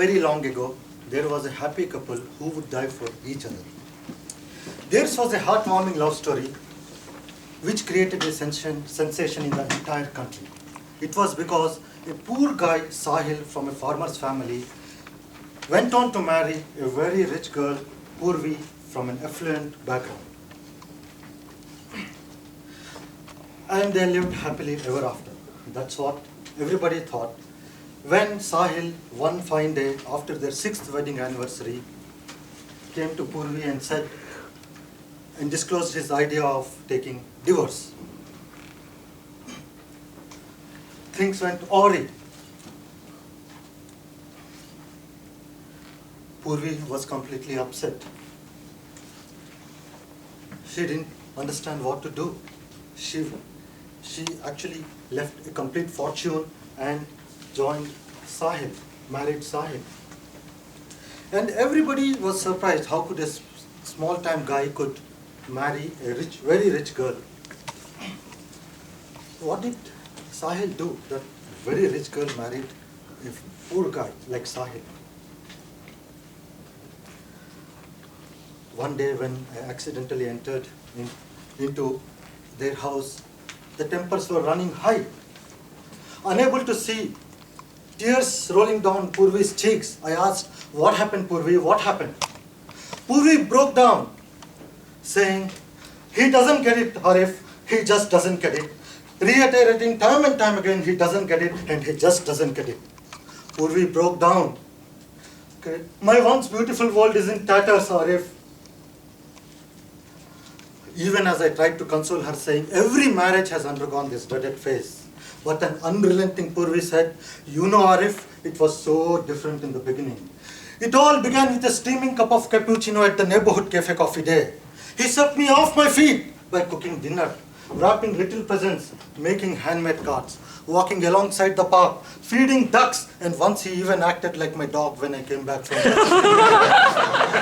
very long ago, there was a happy couple who would die for each other. Theirs was a heartwarming love story which created a sensation in the entire country. It was because a poor guy, Sahil, from a farmer's family, went on to marry a very rich girl, Purvi, from an affluent background. And they lived happily ever after. That's what everybody thought. When Sahil, one fine day after their 6th wedding anniversary, came to Purvi and said, and disclosed his idea of taking divorce, things went awry. Purvi was completely upset. She didn't understand what to do. She actually left a complete fortune and joined Sahil, married Sahil. And everybody was surprised how could a small-time guy could marry a rich, very rich girl. What did Sahil do that very rich girl married a poor guy like Sahil? One day when I accidentally entered into their house, the tempers were running high. Unable to see, tears rolling down Purvi's cheeks, I asked, "What happened, Purvi? What happened?" Purvi broke down, saying, "He doesn't get it, Arif. He just doesn't get it." Reiterating time and time again, he doesn't get it and he just doesn't get it. Purvi broke down. Okay. "My once beautiful world is in tatters, Arif." Even as I tried to console her, saying, "Every marriage has undergone this dreaded phase." But an unrelenting Purvi said, "You know, Arif, it was so different in the beginning. It all began with a steaming cup of cappuccino at the neighborhood cafe coffee day. He swept me off my feet by cooking dinner, wrapping little presents, making handmade cards, walking alongside the park, feeding ducks, and once he even acted like my dog when I came back from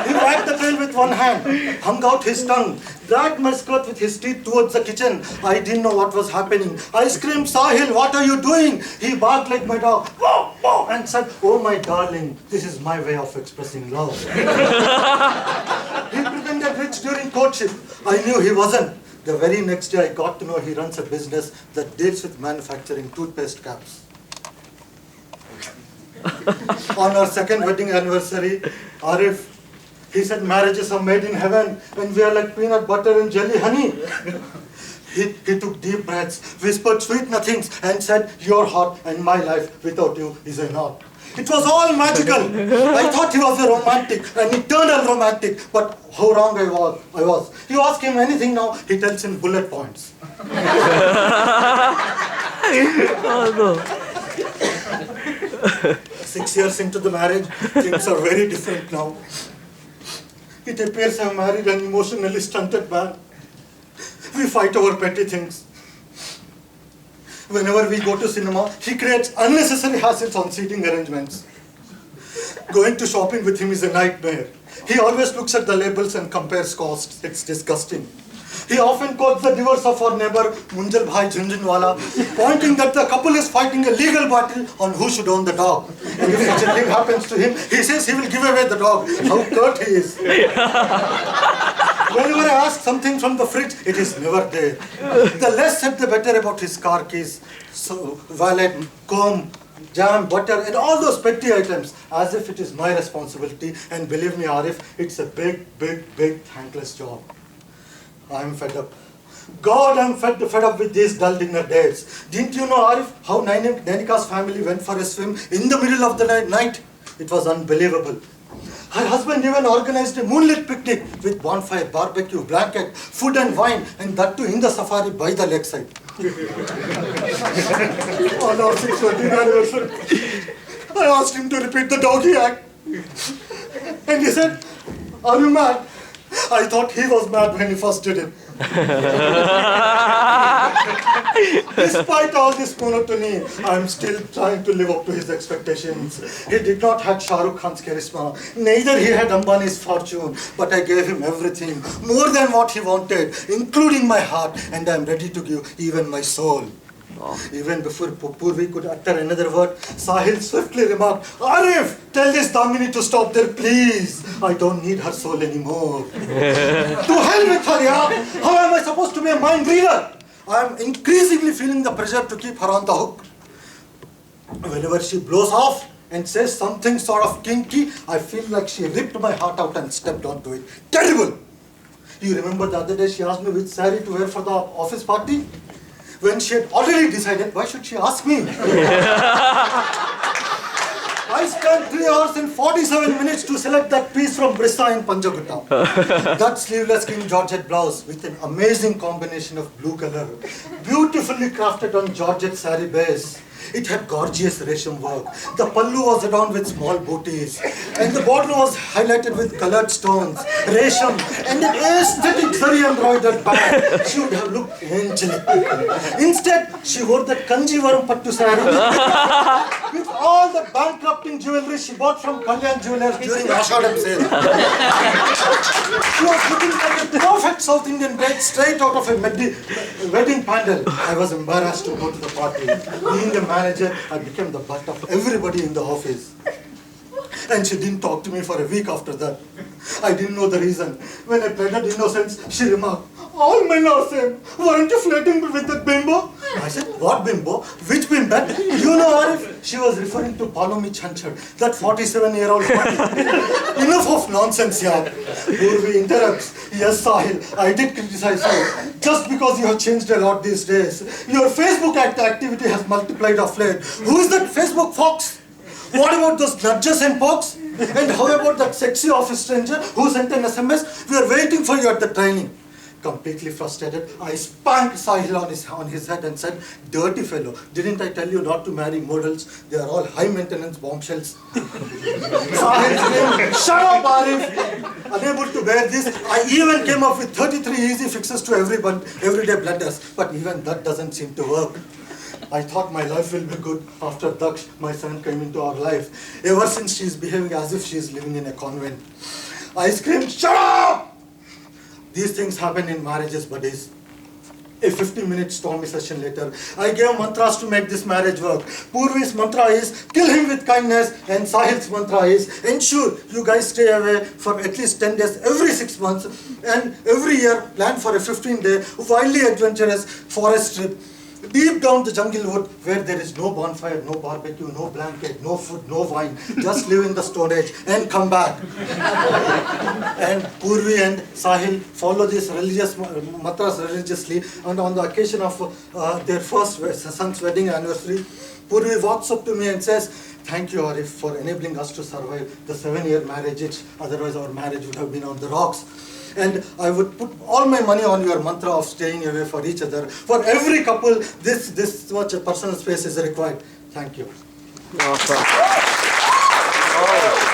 He wagged the tail with one hand, hung out his tongue, dragged my skirt with his teeth towards the kitchen. I didn't know what was happening. I screamed, "Sahil, what are you doing?" He barked like my dog, "Whoa, whoa," and said, "Oh my darling, this is my way of expressing love." He pretended rich during courtship. I knew he wasn't. The very next day, I got to know he runs a business that deals with manufacturing toothpaste caps. On our 2nd wedding anniversary, Arif, he said, "Marriages are made in heaven and we are like peanut butter and jelly honey." He took deep breaths, whispered sweet nothings and said, "Your heart and my life without you is a knot." It was all magical. I thought he was a romantic, an eternal romantic, but how wrong I was. You ask him anything now, he tells in bullet points. Oh, no. 6 years into the marriage, things are very different now. It appears I have married an emotionally stunted man. We fight over petty things. Whenever we go to cinema, he creates unnecessary hassles on seating arrangements. Going to shopping with him is a nightmare. He always looks at the labels and compares costs. It's disgusting. He often quotes the divorce of our neighbor, Munjal Bhai Junjunwala, pointing that the couple is fighting a legal battle on who should own the dog. And if such a thing happens to him, he says he will give away the dog. How curt he is. Whenever I ask something from the fridge, it is never there. The less said, the better about his car keys, wallet, comb, jam, butter, and all those petty items, as if it is my responsibility. And believe me, Arif, it's a big, big, big thankless job. I'm fed up. God, I'm fed up with these dull dinner dates. Didn't you know, Arif, how Nanika's family went for a swim in the middle of the night? It was unbelievable. Her husband even organized a moonlit picnic with bonfire, barbecue, blanket, food and wine, and that too in the safari by the lakeside. On our 6th wedding anniversary, I asked him to repeat the doggy act. And he said, "Are you mad?" I thought he was mad when he first did it. Despite all this monotony, I'm still trying to live up to his expectations. He did not have Shah Rukh Khan's charisma, neither he had Ambani's fortune, but I gave him everything, more than what he wanted, including my heart, and I'm ready to give even my soul. Even before Purvi could utter another word, Sahil swiftly remarked, Arif, tell this Damini to stop there, please. I don't need her soul anymore. To hell with her, yeah? How am I supposed to be a mind reader? I am increasingly feeling the pressure to keep her on the hook. Whenever she blows off and says something sort of kinky, I feel like she ripped my heart out and stepped onto it. Terrible! You remember the other day she asked me which saree to wear for the office party? When she had already decided, why should she ask me? I spent 3 hours and 47 minutes to select that piece from Brissa in Panjagutta. That sleeveless King Georgette blouse with an amazing combination of blue color, beautifully crafted on Georgette saree base. It had gorgeous resham work. The pallu was adorned with small booties, and the border was highlighted with colored stones, resham, and an aesthetic zari embroidered bag. She would have looked angelic. Instead, she wore that Kanjivaram pattu saree with all the bankrupting jewelry she bought from Kalyan Jewelers during Ashadam sale. She was looking like a perfect South Indian bride straight out of a wedding pandal. I was embarrassed to go to the party. Being a manager, I became the butt of everybody in the office. And she didn't talk to me for a week after that. I didn't know the reason. When I pleaded innocence, she remarked, all men are same. Weren't you flirting with that bimbo? I said, what bimbo? Which bimbo? You know, Arif, she was referring to Palomi Chanchar, that 47-year-old. Enough of nonsense, yaar. Purvi interrupts. Yes, Sahil, I did criticize you. Just because you have changed a lot these days. Your Facebook activity has multiplied of late. Who is that Facebook fox? What about those nudges and pokes? And how about that sexy office stranger who sent an SMS? We are waiting for you at the training. Completely frustrated, I spanked Sahil on his head and said, dirty fellow, didn't I tell you not to marry models? They are all high maintenance bombshells. Sahil screamed, shut up, Arif! Unable to bear this, I even came up with 33 easy fixes to everyday blunders. But even that doesn't seem to work. I thought my life will be good after Daksh, my son, came into our life. Ever since she is behaving as if she is living in a convent. I screamed, shut up! These things happen in marriages, buddies. A 50-minute stormy session later, I gave mantras to make this marriage work. Purvi's mantra is, kill him with kindness, and Sahil's mantra is, ensure you guys stay away for at least 10 days every 6 months, and every year plan for a 15-day, wildly adventurous forest trip. Deep down the jungle wood, where there is no bonfire, no barbecue, no blanket, no food, no wine, just live in the Stone Age and come back. And Purvi and Sahil follow these religious mantras religiously, and on the occasion of their first son's wedding anniversary, Purvi walks up to me and says, thank you, Arif, for enabling us to survive the 7-year marriage, otherwise our marriage would have been on the rocks. And I would put all my money on your mantra of staying away for each other. For every couple, this much personal space is required. Thank you. Awesome. Oh.